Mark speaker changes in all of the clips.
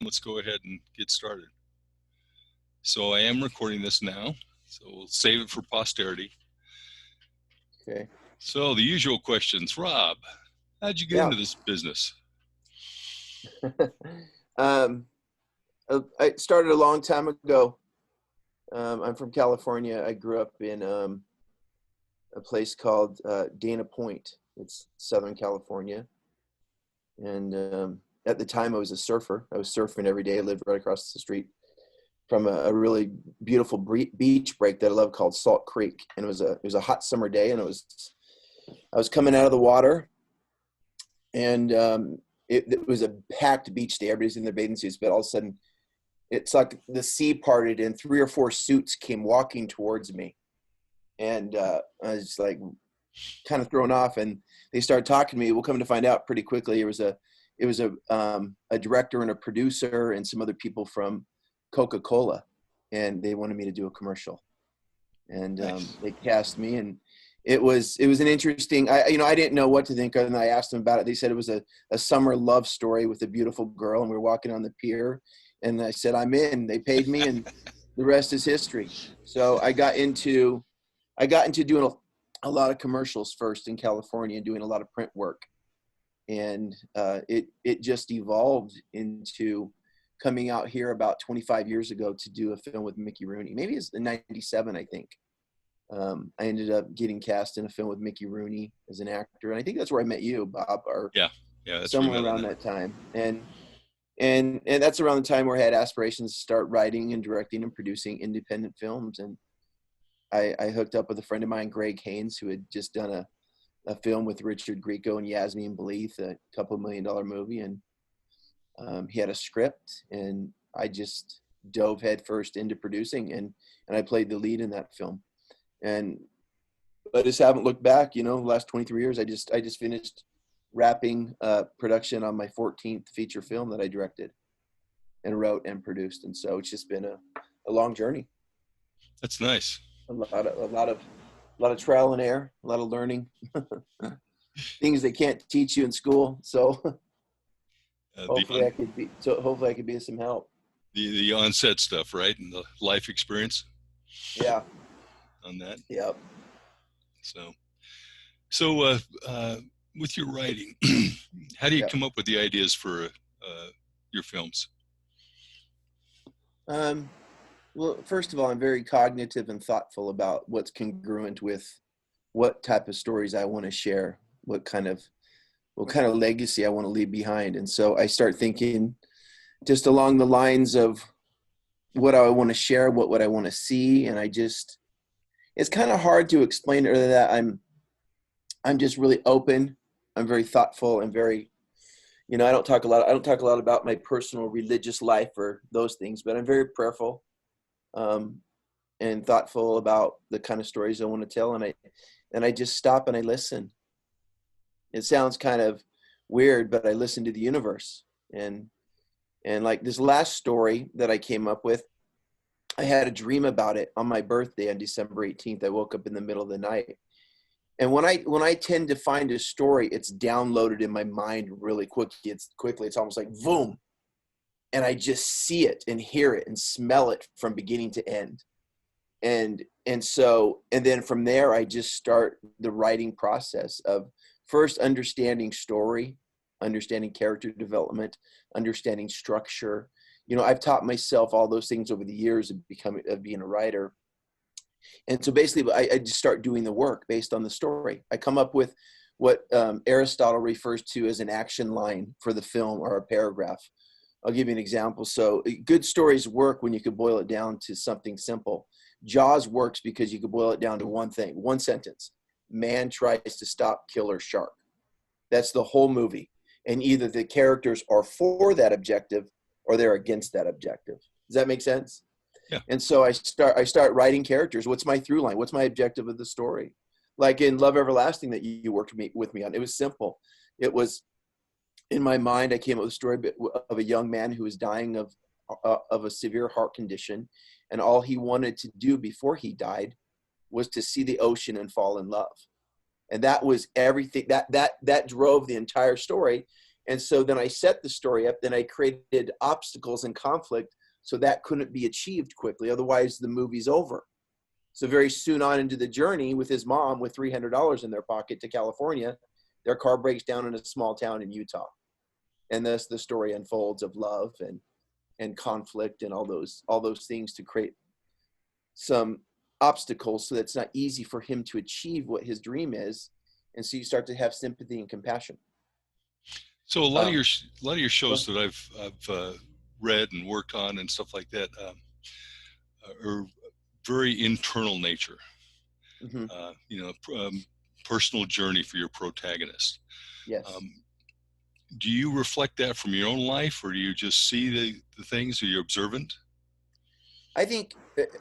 Speaker 1: let's go ahead and get started. So I am recording this now, so we'll save it for posterity.
Speaker 2: Okay.
Speaker 1: So the usual questions. Rob, how'd you get into this business?
Speaker 2: I started a long time ago. I'm from California. I grew up in a place called Dana Point. It's Southern California. And at the time, I was a surfer. I was surfing every day. I lived right across the street from a really beautiful beach break that I love called Salt Creek. And it was a hot summer day, and I was coming out of the water, and it was a packed beach day. Everybody's in their bathing suits, but all of a sudden, it's like the sea parted and 3 or 4 suits came walking towards me. And I was like kind of thrown off, and they started talking to me. We'll come to find out pretty quickly. It was a director and a producer and some other people from Coca-Cola, and they wanted me to do a commercial. And
Speaker 1: Nice.
Speaker 2: they cast me, and it was an interesting, I didn't know what to think of, and I asked them about it. They said it was a summer love story with a beautiful girl, and we were walking on the pier, and I said, I'm in. They paid me, and the rest is history. So I got into doing a lot of commercials first in California and doing a lot of print work. And it just evolved into coming out here about 25 years ago to do a film with Mickey Rooney. Maybe it's in 97, I think. I ended up getting cast in a film with Mickey Rooney as an actor. And I think that's where I met you, Bob, or
Speaker 1: that's
Speaker 2: somewhere around that time. And that's around the time where I had aspirations to start writing and directing and producing independent films. And I hooked up with a friend of mine, Greg Haynes, who had just done a film with Richard Grieco and Yasmin Blythe, a $2 million movie. And he had a script, and I just dove headfirst into producing, and I played the lead in that film. And I just haven't looked back, the last 23 years. I just finished wrapping production on my 14th feature film that I directed and wrote and produced. And so it's just been a long journey.
Speaker 1: That's nice.
Speaker 2: A lot of trial and error, a lot of learning, things they can't teach you in school. So hopefully I could be of some help.
Speaker 1: The on-set stuff, right? And the life experience.
Speaker 2: Yeah.
Speaker 1: On that.
Speaker 2: Yep.
Speaker 1: So with your writing, how do you come up with the ideas for your films?
Speaker 2: Well, first of all, I'm very cognitive and thoughtful about what's congruent with what type of stories I want to share, what kind of legacy I want to leave behind. And so I start thinking just along the lines of what I want to share, what would I want to see. And it's kind of hard to explain other than that I'm just really open. I'm very thoughtful and very, I don't talk a lot about my personal religious life or those things, but I'm very prayerful and thoughtful about the kind of stories I want to tell. And I just stop and I listen. It sounds kind of weird, but I listen to the universe. And like this last story that I came up with, I had a dream about it on my birthday on December 18th. I woke up in the middle of the night. And when I tend to find a story, it's downloaded in my mind really quickly. It's almost like boom. And I just see it and hear it and smell it from beginning to end. And then from there, I just start the writing process of first understanding story, understanding character development, understanding structure. I've taught myself all those things over the years of being a writer. And so basically I just start doing the work based on the story. I come up with what Aristotle refers to as an action line for the film or a paragraph. I'll give you an example. So good stories work when you could boil it down to something simple. Jaws works because you could boil it down to one thing, one sentence. Man tries to stop killer shark. That's the whole movie. And either the characters are for that objective or they're against that objective. Does that make sense?
Speaker 1: Yeah.
Speaker 2: And so I start writing characters. What's my through line? What's my objective of the story? Like in Love Everlasting that you worked with me on, it was simple. It was in my mind, I came up with a story of a young man who was dying of a severe heart condition. And all he wanted to do before he died was to see the ocean and fall in love. And that was everything that drove the entire story. And so then I set the story up, then I created obstacles and conflict so that couldn't be achieved quickly. Otherwise the movie's over. So very soon on into the journey with his mom with $300 in their pocket to California, their car breaks down in a small town in Utah. And thus the story unfolds of love and conflict and all those things to create some obstacles so that it's not easy for him to achieve what his dream is. And so you start to have sympathy and compassion.
Speaker 1: So a lot of your shows
Speaker 2: Well,
Speaker 1: that I've read and worked on and stuff like that are very internal nature.
Speaker 2: mhm,
Speaker 1: You know, personal journey for your protagonist.
Speaker 2: yes.
Speaker 1: Um, do you reflect that from your own life, or do you just see the things? Are you observant?
Speaker 2: I think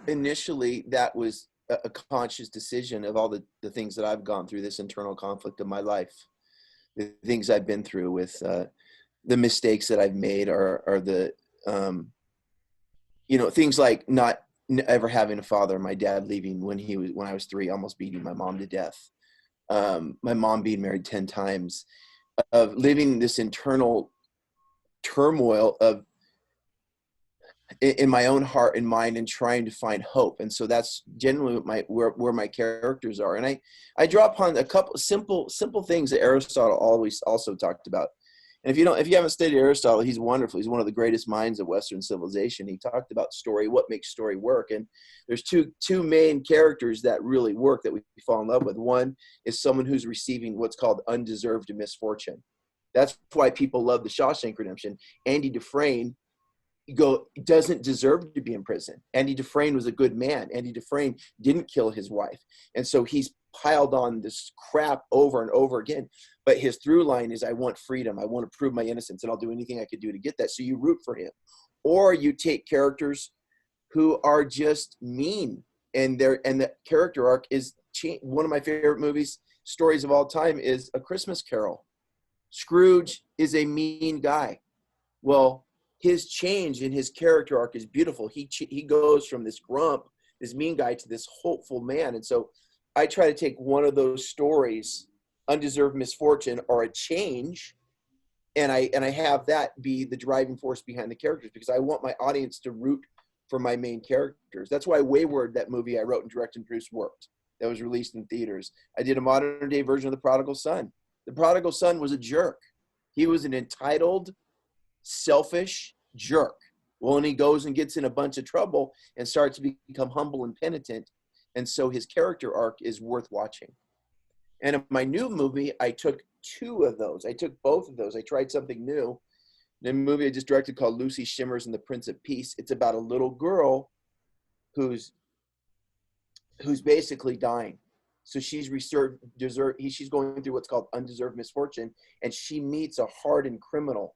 Speaker 2: initially that was a conscious decision of all the things that I've gone through, this internal conflict of my life, the things I've been through with the mistakes that I've made are the, things like not ever having a father, my dad leaving when I was 3, almost beating my mom to death. My mom being married 10 times, of living this internal turmoil of in my own heart and mind and trying to find hope. And so that's generally where my characters are. And I draw upon a couple simple things that Aristotle always also talked about. And if you haven't studied Aristotle, he's wonderful. He's one of the greatest minds of Western civilization. He talked about story, what makes story work. And there's two main characters that really work that we fall in love with. One is someone who's receiving what's called undeserved misfortune. That's why people love the Shawshank Redemption. Andy Dufresne doesn't deserve to be in prison. Andy Dufresne was a good man. Andy Dufresne didn't kill his wife. And so he's piled on this crap over and over again. But his through line is, I want freedom. I want to prove my innocence, and I'll do anything I could do to get that. So you root for him. Or you take characters who are just mean, and the character arc is one of my favorite stories of all time is A Christmas Carol. Scrooge is a mean guy. Well, his change in his character arc is beautiful. He goes from this grump, this mean guy, to this hopeful man. And so I try to take one of those stories, undeserved misfortune or a change, and I have that be the driving force behind the characters, because I want my audience to root for my main characters. That's why Wayward, that movie I wrote and directed and produced, worked. That was released in theaters. I did a modern day version of The Prodigal Son. The Prodigal Son was a jerk. He was an entitled, selfish jerk. Well, and he goes and gets in a bunch of trouble and starts to become humble and penitent. And so his character arc is worth watching. And in my new movie, I took 2 of those. I took both of those. I tried something new. The movie I just directed called Lucy Shimmers and the Prince of Peace. It's about a little girl who's basically dying. So she's going through what's called undeserved misfortune, and she meets a hardened criminal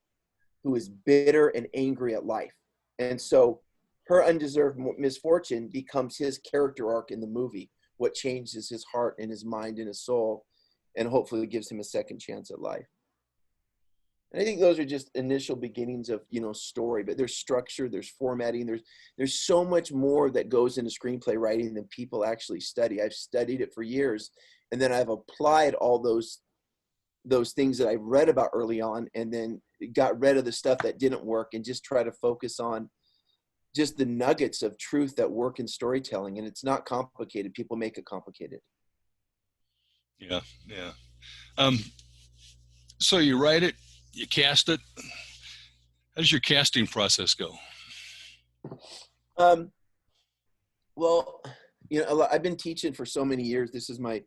Speaker 2: who is bitter and angry at life. And so her undeserved misfortune becomes his character arc in the movie, what changes his heart and his mind and his soul, and hopefully gives him a second chance at life. And I think those are just initial beginnings of, story, but there's structure, there's formatting, there's so much more that goes into screenplay writing than people actually study. I've studied it for years, and then I've applied all those things that I read about early on, and then got rid of the stuff that didn't work and just try to focus on just the nuggets of truth that work in storytelling. And it's not complicated. People make it complicated.
Speaker 1: Yeah, yeah. So you write it, you cast it. How does your casting process go?
Speaker 2: Well, I've been teaching for so many years. This is my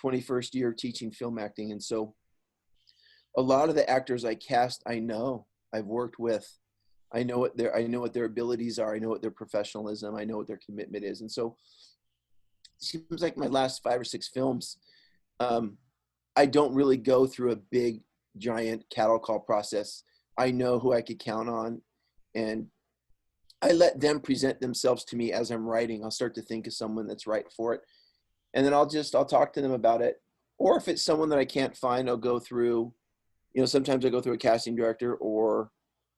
Speaker 2: 21st year teaching film acting. And so a lot of the actors I cast, I've worked with. I know what their abilities are. I know what their professionalism, I know what their commitment is. And so it seems like my last 5 or 6 films, I don't really go through a big, giant cattle call process. I know who I could count on, and I let them present themselves to me as I'm writing. I'll start to think of someone that's right for it, and then I'll talk to them about it. Or if it's someone that I can't find, I'll go through, sometimes I go through a casting director, or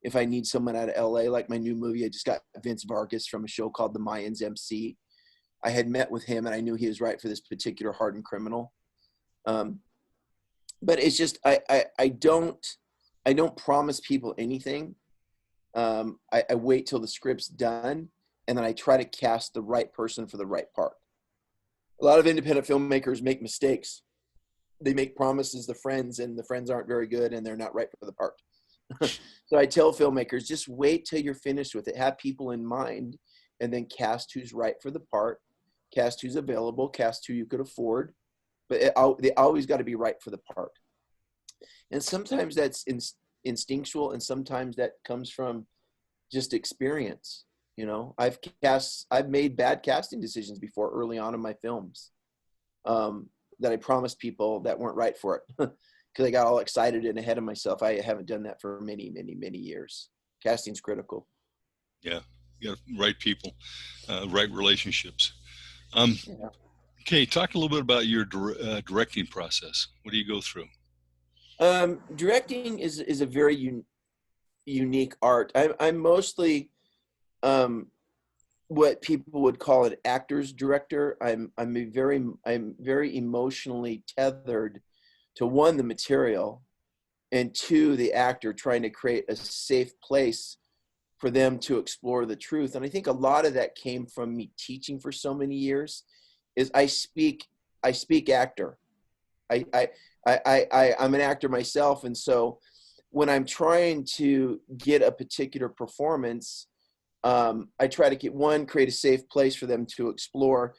Speaker 2: if I need someone out of LA, like my new movie, I just got Vince Vargas from a show called The Mayans MC. I had met with him and I knew he was right for this particular hardened criminal. But it's just, I I don't promise people anything. I wait till the script's done, and then I try to cast the right person for the right part. A lot of independent filmmakers make mistakes. They make promises to friends, and the friends aren't very good, and they're not right for the part. So I tell filmmakers, just wait till you're finished with it. Have people in mind, and then cast who's right for the part, cast who's available, cast who you could afford. But they always got to be right for the part. And sometimes that's instinctual, and sometimes that comes from just experience. You know, I've made bad casting decisions before early on in my films, that I promised people that weren't right for it because I got all excited and ahead of myself. I haven't done that for many, many, many years. Casting's critical.
Speaker 1: Yeah, you got right people, right relationships.
Speaker 2: Yeah.
Speaker 1: Okay, talk a little bit about your directing process. What do you go through?
Speaker 2: Directing is a very unique art. I'm mostly what people would call an actor's director. I'm very emotionally tethered to, one, the material, and two, the actor, trying to create a safe place for them to explore the truth. And I think a lot of that came from me teaching for so many years. Is I speak actor. I'm an actor myself, and so when I'm trying to get a particular performance, I try to create a safe place for them to explore.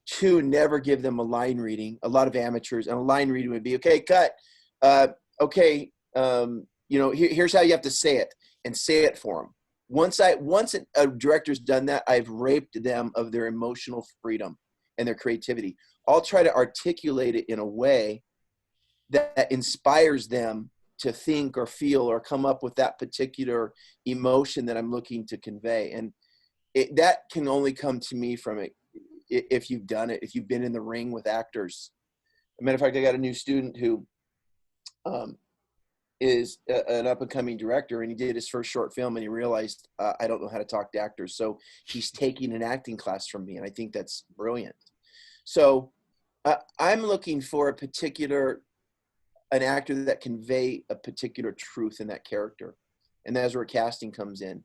Speaker 2: Two, never give them a line reading. A lot of amateurs, and a line reading would be, okay, cut. Okay, here's how you have to say it, and say it for them. Once a director's done that, I've raped them of their emotional freedom and their creativity. I'll try to articulate it in a way that inspires them to think or feel or come up with that particular emotion that I'm looking to convey. And that can only come to me from it if you've done it, if you've been in the ring with actors. As a matter of fact, I got a new student who is an up-and-coming director, and he did his first short film, and he realized, I don't know how to talk to actors. So he's taking an acting class from me, and I think that's brilliant. So I'm looking for an actor that convey a particular truth in that character, and that's where casting comes in.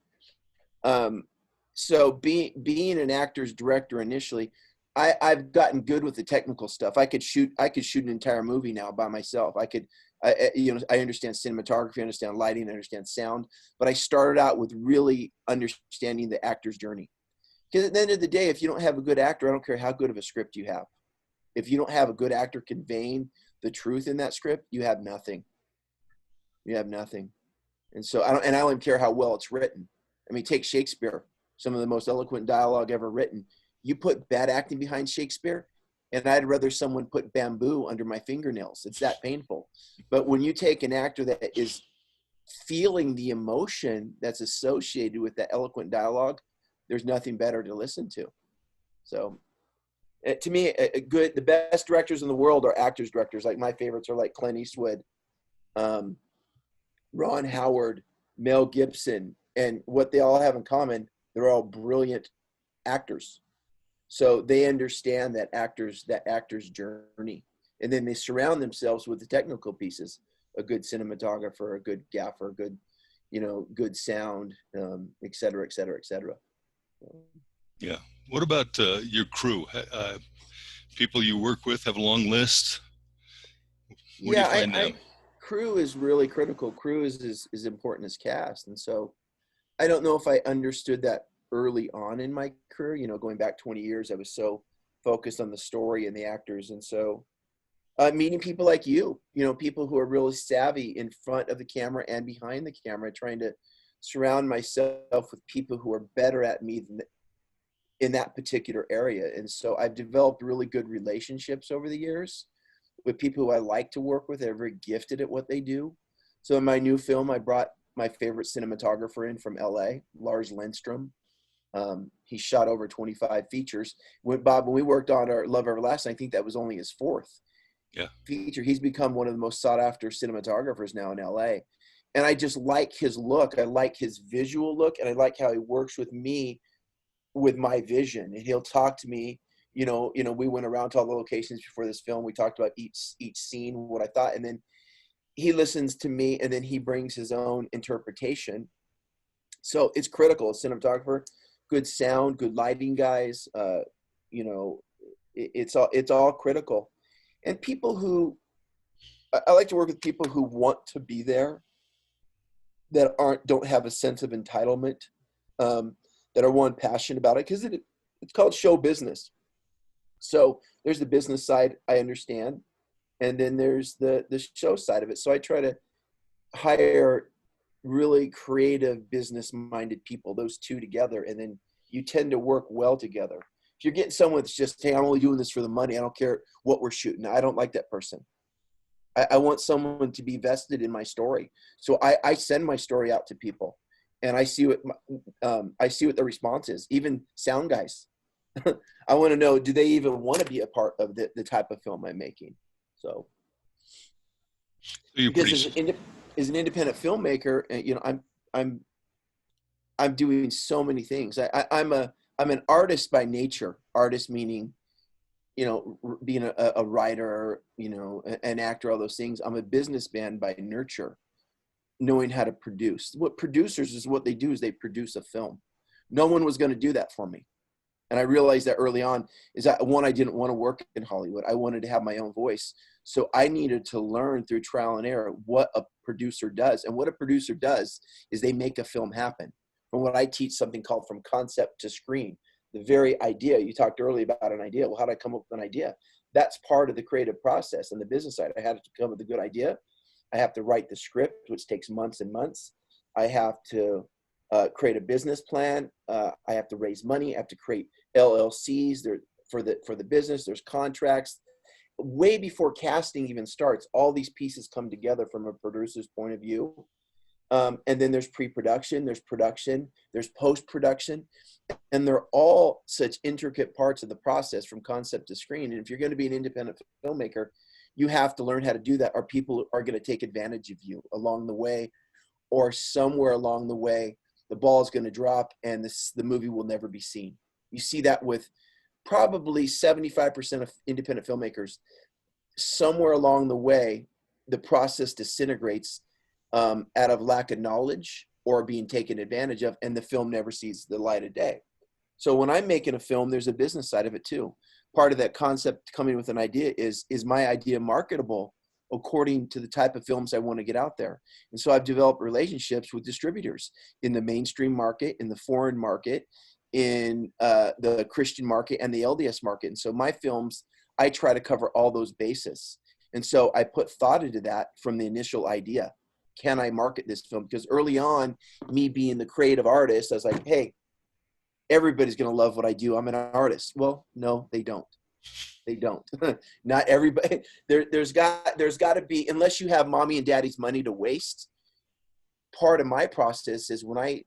Speaker 2: So being an actor's director initially, I've gotten good with the technical stuff. I could shoot an entire movie now by myself. I understand cinematography, I understand lighting, I understand sound, but I started out with really understanding the actor's journey. Because at the end of the day, if you don't have a good actor, I don't care how good of a script you have. If you don't have a good actor conveying the truth in that script, you have nothing. You have nothing. And so I don't even care how well it's written. I mean, take Shakespeare, some of the most eloquent dialogue ever written. You put bad acting behind Shakespeare, and I'd rather someone put bamboo under my fingernails. It's that painful. But when you take an actor that is feeling the emotion that's associated with that eloquent dialogue, there's nothing better to listen to. So to me, the best directors in the world are actors directors. Like my favorites are like Clint Eastwood, Ron Howard, Mel Gibson, and what they all have in common, they're all brilliant actors. So they understand that actor's journey, and then they surround themselves with the technical pieces: a good cinematographer, a good gaffer, good sound, et cetera, et cetera, et cetera.
Speaker 1: Yeah. What about your crew? People you work with have a long list. What do you find them?
Speaker 2: Crew is really critical. Crew is as important as cast, and so I don't know if I understood that early on in my career. Going back 20 years, I was so focused on the story and the actors, and so meeting people like people who are really savvy in front of the camera and behind the camera, trying to surround myself with people who are better at me in that particular area. And so I've developed really good relationships over the years with people who I like to work with. They're very gifted at what they do. So in my new film, I brought my favorite cinematographer in from LA, Lars Lindstrom. He shot over 25 features. When we worked on our Love Everlasting, I think that was only his fourth feature. He's become one of the most sought after cinematographers now in LA. And I just like his look. I like his visual look, and I like how he works with me with my vision. And he'll talk to me, we went around to all the locations before this film. We talked about each scene, what I thought. And then he listens to me, and then he brings his own interpretation. So it's critical. A cinematographer, good sound, good lighting guys, you know, it's all critical. And people who, I like to work with people who want to be there, that don't have a sense of entitlement, um, that are one passionate about it, because it's called show business. So there's the business side, I understand, and then there's the show side of it. So I try to hire really creative, business minded people, those two together, and then you tend to work well together. If you're getting someone that's just, hey, I'm only doing this for the money, I don't care what we're shooting, I don't like that person. I want someone to be vested in my story. So I send my story out to people, and I see what the response is. Even sound guys, I want to know, do they even want to be a part of the type of film I'm making? So,
Speaker 1: So you're
Speaker 2: because
Speaker 1: pretty.
Speaker 2: as an independent filmmaker, you know, I'm doing so many things. I'm an artist by nature. Artist meaning, you know, being a writer, you know, an actor, all those things. I'm a businessman by nurture, knowing how to produce. What producers is what they do is they produce a film. No one was going to do that for me. And I realized that early on, is that one, I didn't want to work in Hollywood. I wanted to have my own voice. So I needed to learn through trial and error what a producer does. And what a producer does is they make a film happen. From what I teach, something called from concept to screen. The very idea, you talked earlier about an idea. Well, how did I come up with an idea? That's part of the creative process. And the business side, I had to come up with a good idea. I have to write the script, which takes months and months. I have to create a business plan. I have to raise money. I have to create LLCs there for the business. There's contracts. Way before casting even starts, all these pieces come together from a producer's point of view. And then there's pre-production, there's production, there's post-production, and they're all such intricate parts of the process from concept to screen. And if you're going to be an independent filmmaker, you have to learn how to do that, or people are going to take advantage of you along the way, or somewhere along the way, the ball is going to drop and the movie will never be seen. You see that with probably 75% of independent filmmakers. Somewhere along the way, the process disintegrates out of lack of knowledge or being taken advantage of, and the film never sees the light of day. So when I'm making a film, there's a business side of it too. Part of that concept coming with an idea is my idea marketable according to the type of films I want to get out there? And so I've developed relationships with distributors in the mainstream market, in the foreign market, in the Christian market, and the LDS market. And so my films, I try to cover all those bases. And so I put thought into that from the initial idea. Can I market this film? Because early on, me being the creative artist, I was like, hey, everybody's going to love what I do. I'm an artist. Well, no, they don't. They don't. Not everybody. There's got to be, unless you have mommy and daddy's money to waste. Part of my process is when I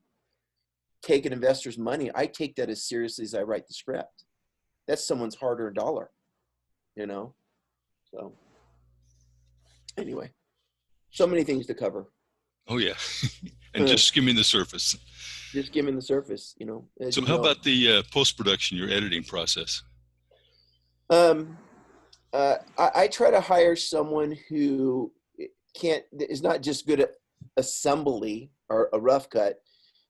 Speaker 2: take an investor's money, I take that as seriously as I write the script. That's someone's hard-earned dollar, you know? So anyway, so many things to cover.
Speaker 1: Oh yeah, and just skimming the surface.
Speaker 2: Just skimming the surface, you know. As
Speaker 1: So
Speaker 2: you
Speaker 1: how
Speaker 2: know.
Speaker 1: about the post-production, your editing process?
Speaker 2: I try to hire someone who is not just good at assembly or a rough cut,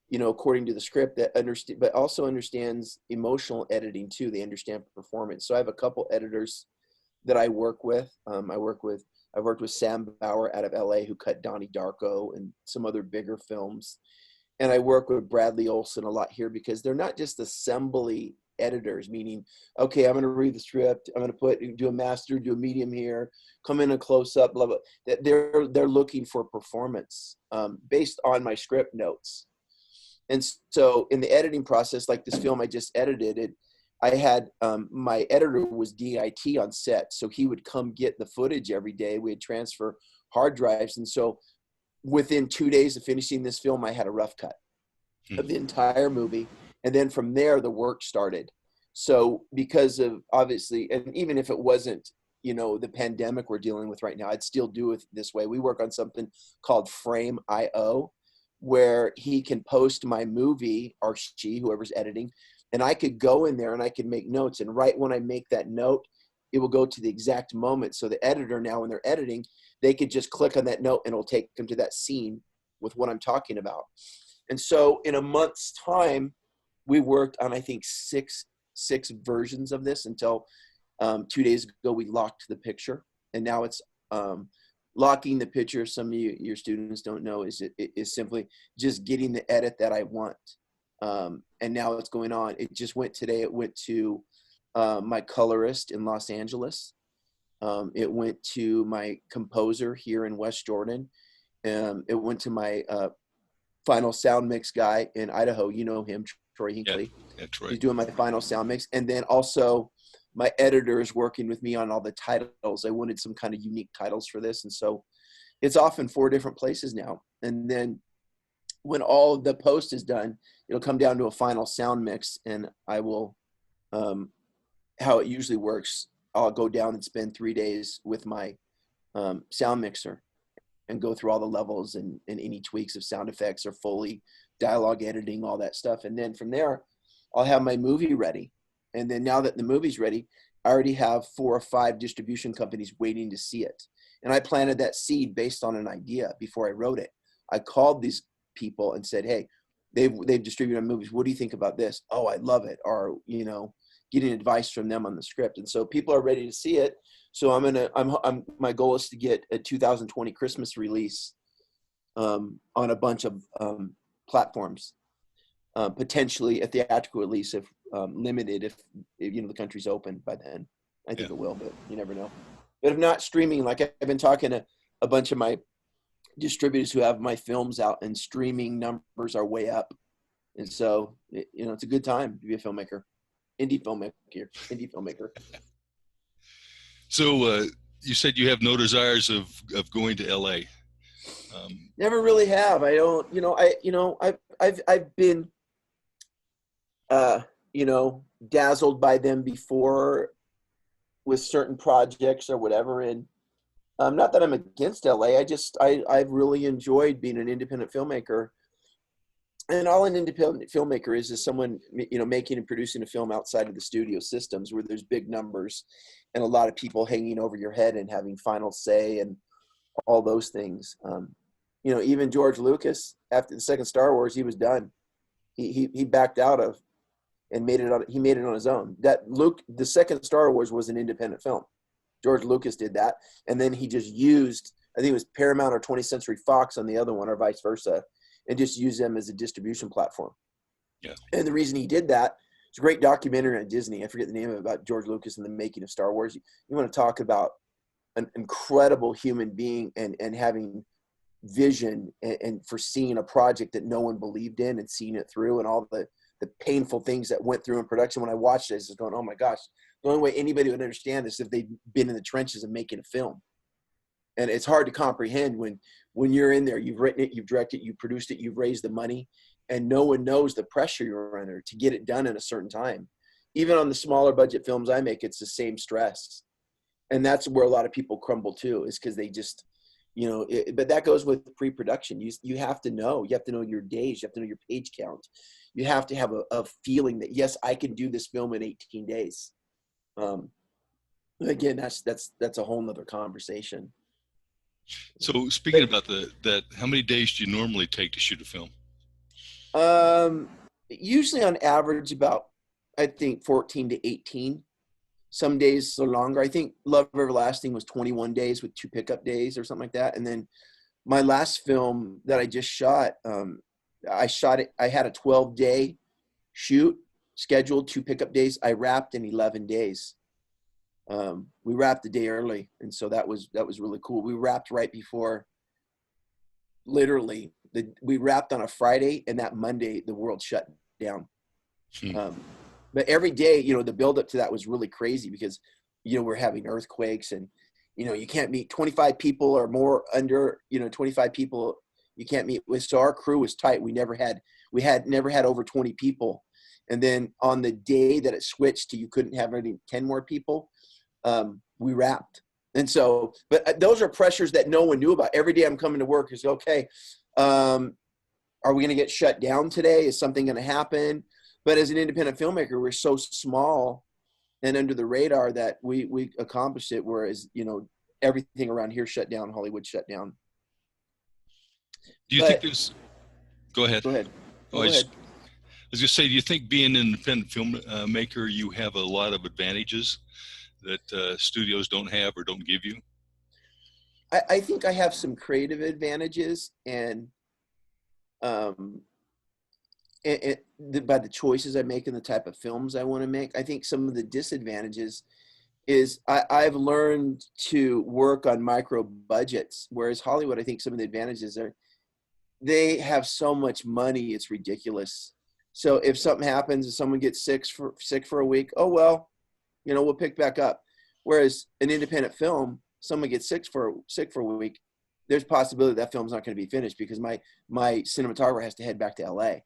Speaker 2: you know, according to the script, that but also understands emotional editing too. They understand performance. So I have a couple editors that I work with. I've worked with Sam Bauer out of LA, who cut Donnie Darko and some other bigger films. And I work with Bradley Olson a lot here because they're not just assembly editors, meaning, okay, I'm going to read the script, I'm going to do a master, do a medium here, come in a close up, blah, blah. They're looking for performance based on my script notes. And so in the editing process, like this film I just edited, I had my editor was DIT on set, so he would come get the footage every day. We'd transfer hard drives, and so within 2 days of finishing this film, I had a rough cut of the entire movie. And then from there, the work started. So because of, obviously, and even if it wasn't, you know, the pandemic we're dealing with right now, I'd still do it this way. We work on something called Frame.io, where he can post my movie, or she, whoever's editing, and I could go in there and I could make notes. And right when I make that note, it will go to the exact moment. So the editor now, when they're editing, they could just click on that note and it'll take them to that scene with what I'm talking about. And so in a month's time, we worked on, I think, six versions of this until 2 days ago, we locked the picture. And now it's locking the picture. Some of your students don't know is simply just getting the edit that I want. And now it's going on. It just went today. It went to my colorist in Los Angeles. It went to my composer here in West Jordan. It went to my final sound mix guy in Idaho. You know him, Troy Hinckley.
Speaker 1: Yeah, that's right.
Speaker 2: He's doing my final sound mix. And then also my editor is working with me on all the titles. I wanted some kind of unique titles for this. And so it's off in 4 different places now. And then when all of the post is done, it'll come down to a final sound mix, and I will, how it usually works, I'll go down and spend 3 days with my sound mixer and go through all the levels and any tweaks of sound effects or Foley, dialogue editing, all that stuff. And then from there, I'll have my movie ready. And then now that the movie's ready, I already have 4 or 5 distribution companies waiting to see it. And I planted that seed based on an idea before I wrote it. I called these people and said, hey, they've distributed my movies. What do you think about this? Oh, I love it. Or, you know, getting advice from them on the script. And so people are ready to see it. So my goal is to get a 2020 Christmas release on a bunch of platforms, potentially a theatrical release if limited, if you know the country's open by then. I think it will, but you never know. But if not, streaming, like I've been talking to a bunch of my distributors who have my films out, and streaming numbers are way up. And so, you know, it's a good time to be a filmmaker, indie filmmaker.
Speaker 1: So you said you have no desires of going to LA.
Speaker 2: Never really have. I don't, I've been, dazzled by them before with certain projects or whatever. And not that I'm against LA. I've really enjoyed being an independent filmmaker. And all an independent filmmaker is someone, making and producing a film outside of the studio systems where there's big numbers and a lot of people hanging over your head and having final say and all those things. Even George Lucas, after the second Star Wars, he was done. He backed out of and made it on his own. The second Star Wars was an independent film. George Lucas did that. And then he just used, I think it was Paramount or 20th Century Fox on the other one, or vice versa, and just use them as a distribution platform.
Speaker 1: Yeah.
Speaker 2: And the reason he did that, it's a great documentary on Disney. I forget the name of it, about George Lucas and the making of Star Wars. You want to talk about an incredible human being and having vision and foreseeing a project that no one believed in and seeing it through, and all the painful things that went through in production. When I watched this, I was going, oh my gosh, the only way anybody would understand this is if they'd been in the trenches of making a film. And it's hard to comprehend when you're in there, you've written it, you've directed it, you've produced it, you've raised the money, and no one knows the pressure you're under to get it done in a certain time. Even on the smaller budget films I make, it's the same stress. And that's where a lot of people crumble too, is because they just, but that goes with pre-production. You have to know your days, you have to know your page count. You have to have a feeling that, yes, I can do this film in 18 days. Again, that's a whole nother conversation.
Speaker 1: So speaking about that, how many days do you normally take to shoot a film?
Speaker 2: Usually on average about, I think, 14 to 18. Some days are longer. I think Love Everlasting was 21 days with 2 pickup days or something like that. And then my last film that I just shot, I had a 12-day shoot scheduled, 2 pickup days. I wrapped in 11 days. We wrapped a day early. And so that was really cool. We wrapped right before, literally, we wrapped on a Friday, and that Monday the world shut down. But every day, the build up to that was really crazy because, we're having earthquakes, and, you can't meet 25 people or more under, 25 people you can't meet with. So our crew was tight. We never had over 20 people. And then on the day that it switched to you couldn't have any 10 more people, we wrapped. And so, but those are pressures that no one knew about. Every day I'm coming to work is, okay, are we going to get shut down today? Is something going to happen? But as an independent filmmaker, we're so small and under the radar that we accomplished it, whereas everything around here shut down, Hollywood shut down.
Speaker 1: Do you think
Speaker 2: But
Speaker 1: there's? Go ahead.
Speaker 2: go ahead.
Speaker 1: Oh,
Speaker 2: No, go ahead.
Speaker 1: I was just say, do you think being an independent filmmaker, you have a lot of advantages that studios don't have or don't give you?
Speaker 2: I think I have some creative advantages, and um, by the choices I make and the type of films I want to make. I think some of the disadvantages is I've learned to work on micro budgets, whereas Hollywood, I think some of the advantages are they have so much money, it's ridiculous. So if something happens and someone gets sick for a week, oh well, we'll pick back up. Whereas an independent film, someone gets sick for a week, there's possibility that film's not going to be finished because my cinematographer has to head back to LA,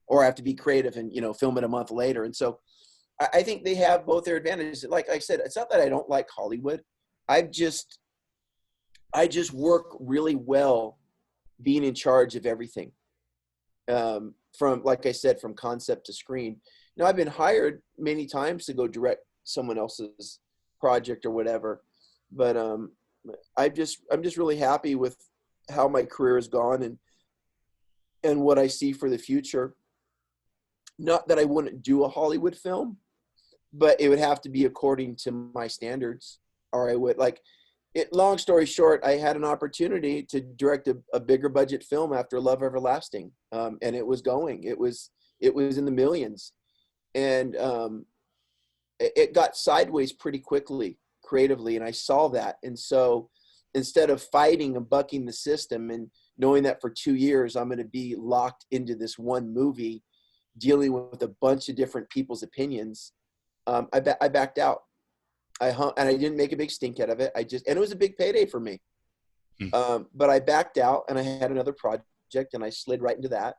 Speaker 2: or I have to be creative and film it a month later. And so I think they have both their advantages. Like I said, it's not that I don't like Hollywood. I just work really well being in charge of everything. From, like I said, from concept to screen. I've been hired many times to go direct someone else's project or whatever, but I'm just really happy with how my career has gone and what I see for the future. Not that I wouldn't do a Hollywood film, but it would have to be according to my standards, or I would like it. Long story short, I had an opportunity to direct a bigger budget film after Love Everlasting, and it was going. It was in the millions, and it got sideways pretty quickly creatively, and I saw that. And so instead of fighting and bucking the system and knowing that for 2 years I'm going to be locked into this one movie dealing with a bunch of different people's opinions, I backed out. And I didn't make a big stink out of it. And it was a big payday for me.
Speaker 1: Hmm.
Speaker 2: But I backed out, and I had another project, and I slid right into that.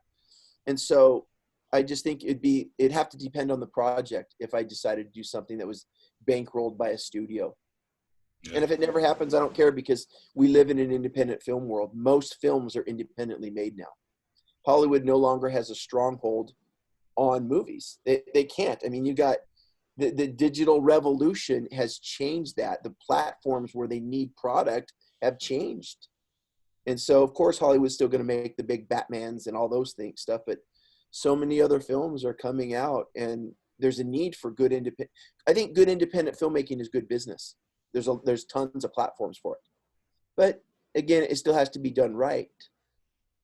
Speaker 2: And so I just think it'd have to depend on the project if I decided to do something that was bankrolled by a studio.
Speaker 1: Yeah.
Speaker 2: And if it never happens, I don't care, because we live in an independent film world. Most films are independently made now. Hollywood no longer has a stronghold on movies. They can't. I mean, you got the digital revolution has changed that. The platforms where they need product have changed. And so, of course, Hollywood's still going to make the big Batmans and all those stuff, but so many other films are coming out, and there's a need for good independent. I think good independent filmmaking is good business. There's tons of platforms for it, but again, it still has to be done right,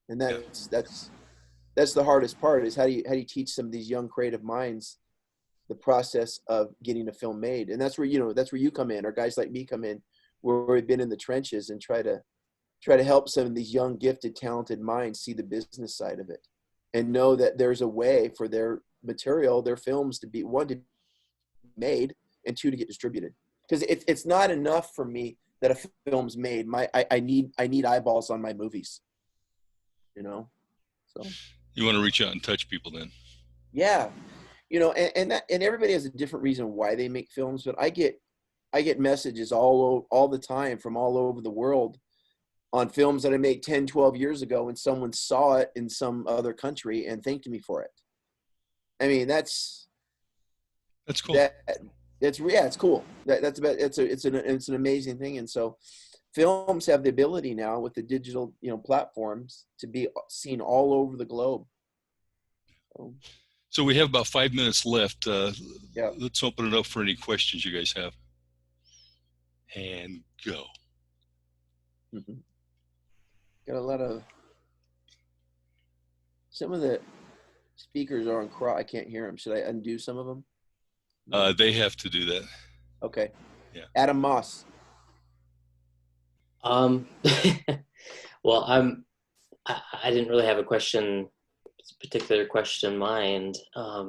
Speaker 2: and
Speaker 1: Yeah.
Speaker 2: that's the hardest part. Is how do you teach some of these young creative minds the process of getting a film made? And that's where you come in, or guys like me come in, where we've been in the trenches and try to help some of these young, gifted, talented minds see the business side of it and know that there's a way for their material, their films, to be, one, to be made, and two, to get distributed. Because it's not enough for me that a film's made. I need eyeballs on my movies. So
Speaker 1: You want to reach out and touch people then?
Speaker 2: yeah, and everybody has a different reason why they make films, but I get messages all the time from all over the world on films that I made 10, 12 years ago, and someone saw it in some other country and thanked me for it. I mean,
Speaker 1: That's cool.
Speaker 2: that it's cool. That's about it's an amazing thing. And so films have the ability now with the digital platforms to be seen all over the globe. So,
Speaker 1: So we have about 5 minutes left.
Speaker 2: yeah.
Speaker 1: Let's open it up for any questions you guys have. And go.
Speaker 2: Mm-hmm. Got a lot of, some of the speakers are on cross. I can't hear them. Should I undo some of them? No.
Speaker 1: They have to do that.
Speaker 2: Okay.
Speaker 1: Yeah.
Speaker 2: Adam Moss.
Speaker 3: Um, well, I didn't really have a particular question in mind. I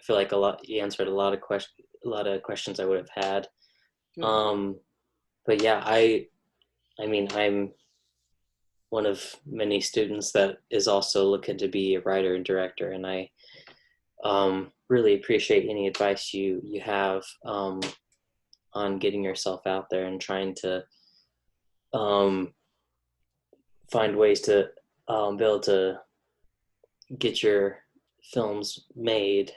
Speaker 3: feel like you answered a lot of questions I would have had.
Speaker 2: Good.
Speaker 3: But yeah, I mean, I'm one of many students that is also looking to be a writer and director, and I really appreciate any advice you have on getting yourself out there and trying to find ways to be able to get your films made.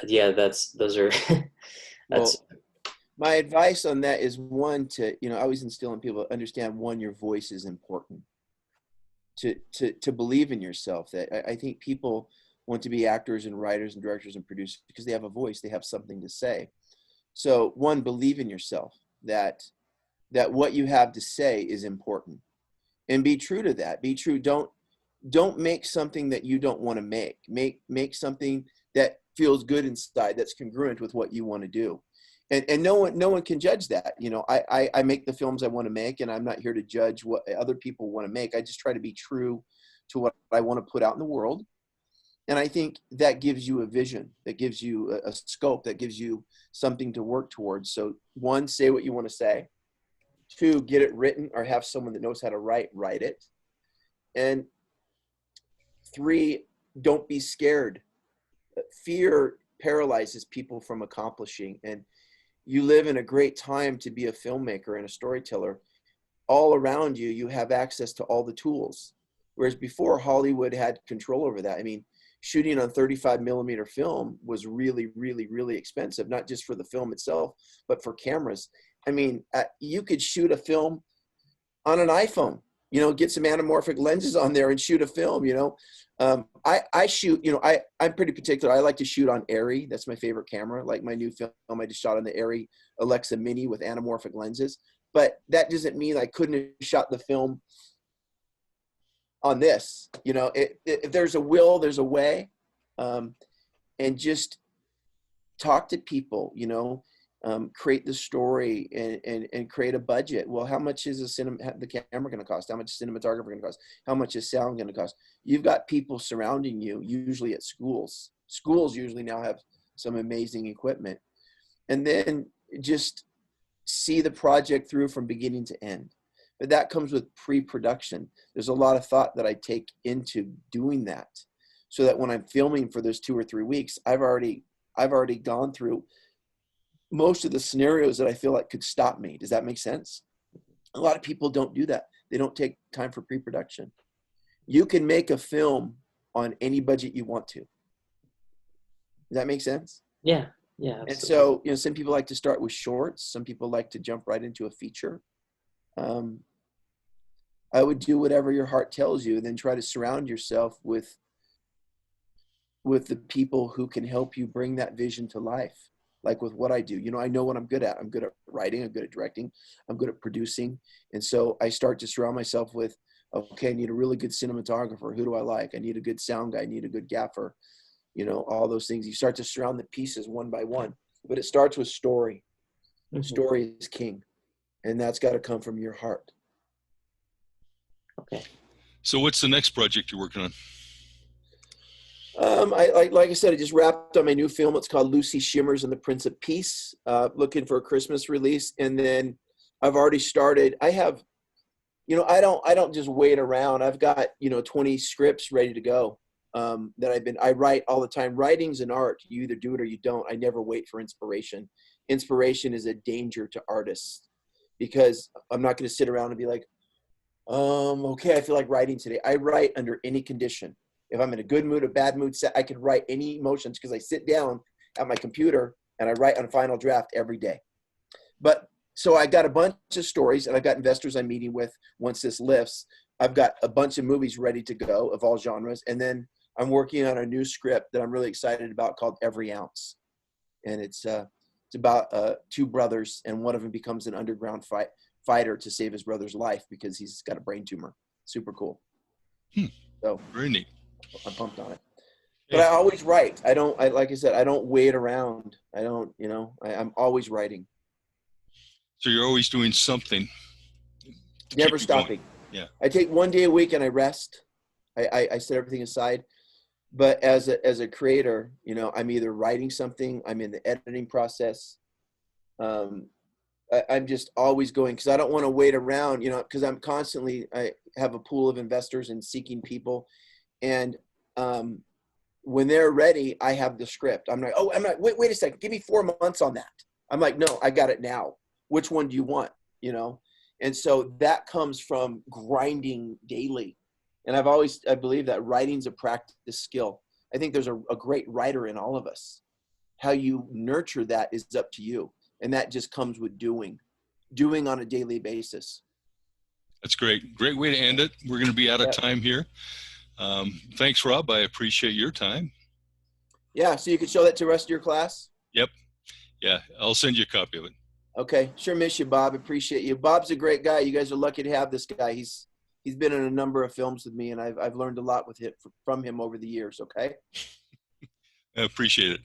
Speaker 3: Yeah, those are that's
Speaker 2: Well, my advice on that is one, to, I always instill in people, understand, one, your voice is important, to believe in yourself. That I think people want to be actors and writers and directors and producers because they have a voice, they have something to say. So one, believe in yourself, that what you have to say is important, and be true to that. Be true. Don't make something that you don't want to make. Make something that feels good inside, that's congruent with what you want to do. And no one can judge that. I make the films I want to make, and I'm not here to judge what other people want to make. I just try to be true to what I want to put out in the world. And I think that gives you a vision, that gives you a scope, that gives you something to work towards. So one, say what you want to say. Two, get it written, or have someone that knows how to write it. And three, don't be scared. Fear paralyzes people from accomplishing. And you live in a great time to be a filmmaker and a storyteller. All around you, you have access to all the tools. Whereas before, Hollywood had control over that. I mean, shooting on 35 millimeter film was really, really, really expensive, not just for the film itself, but for cameras. I mean, you could shoot a film on an iPhone, get some anamorphic lenses on there and shoot a film. I shoot, I'm pretty particular. I like to shoot on Arri. That's my favorite camera. Like my new film, I just shot on the Arri Alexa Mini with anamorphic lenses. But that doesn't mean I couldn't have shot the film on this. If there's a will, there's a way. And just talk to people, create the story, and create a budget. Well, how much is the camera going to cost? How much is cinematographer going to cost? How much is sound going to cost? You've got people surrounding you, usually at schools. Schools usually now have some amazing equipment. And then just see the project through from beginning to end. But that comes with pre-production. There's a lot of thought that I take into doing that, so that when I'm filming for those 2 or 3 weeks, I've already gone through most of the scenarios that I feel like could stop me. Does that make sense? A lot of people don't do that. They don't take time for pre-production. You can make a film on any budget you want to. Does that make sense?
Speaker 3: Yeah, yeah,
Speaker 2: And
Speaker 3: absolutely.
Speaker 2: so, some people like to start with shorts. Some people like to jump right into a feature. I would do whatever your heart tells you, and then try to surround yourself with the people who can help you bring that vision to life. Like with what I do, I know what I'm good at. I'm good at writing, I'm good at directing, I'm good at producing. And so I start to surround myself with, okay, I need a really good cinematographer. Who do I like? I need a good sound guy. I need a good gaffer. All those things. You start to surround the pieces one by one, but it starts with story.
Speaker 3: Hmm.
Speaker 2: Story is king, and that's got to come from your heart.
Speaker 3: Okay.
Speaker 1: So what's the next project you're working on?
Speaker 2: Like I said, I just wrapped on my new film. It's called Lucy Shimmers and the Prince of Peace. Looking for a Christmas release, and then I've already started. I have, I don't just wait around. I've got 20 scripts ready to go. That I write all the time. Writing's an art. You either do it or you don't. I never wait for inspiration. Inspiration is a danger to artists, because I'm not going to sit around and be like, okay, I feel like writing today. I write under any condition. If I'm in a good mood, a bad mood, I could write any emotions, because I sit down at my computer and I write on final draft every day. But so I got a bunch of stories, and I've got investors I'm meeting with once this lifts. I've got a bunch of movies ready to go of all genres. And then I'm working on a new script that I'm really excited about called Every Ounce. And it's about 2 brothers, and one of them becomes an underground fighter to save his brother's life because he's got a brain tumor. Super cool. So
Speaker 1: Very neat.
Speaker 2: I'm pumped on it. But
Speaker 1: Okay.
Speaker 2: I always write. Like I said, I don't wait around. I don't, I'm always writing.
Speaker 1: So you're always doing something to
Speaker 2: Never
Speaker 1: keep you going.
Speaker 2: stopping.
Speaker 1: Yeah.
Speaker 2: I take 1 day a week and I rest. I set everything aside. But as a creator, I'm either writing something, I'm in the editing process. I'm just always going, because I don't want to wait around, because I have a pool of investors and seeking people. And when they're ready, I have the script. I'm like, wait a second, give me 4 months on that. I'm like, no, I got it now. Which one do you want? And so that comes from grinding daily. And I believe that writing's a practice skill. I think there's a great writer in all of us. how you nurture that is up to you. And that just comes with doing on a daily basis.
Speaker 1: That's great. Great way to end it. We're going to be out of
Speaker 2: Yep.
Speaker 1: time here. Thanks, Rob. I appreciate your time.
Speaker 2: Yeah. So you could show that to the rest of your class.
Speaker 1: Yep. Yeah. I'll send you a copy of it.
Speaker 2: Okay. Sure miss you, Bob. Appreciate you. Bob's a great guy. You guys are lucky to have this guy. He's been in a number of films with me, and I've learned a lot from him over the years. Okay.
Speaker 1: I appreciate it.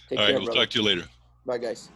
Speaker 2: Take
Speaker 1: All
Speaker 2: care,
Speaker 1: right. We'll
Speaker 2: brother.
Speaker 1: talk to you later.
Speaker 2: Bye, guys.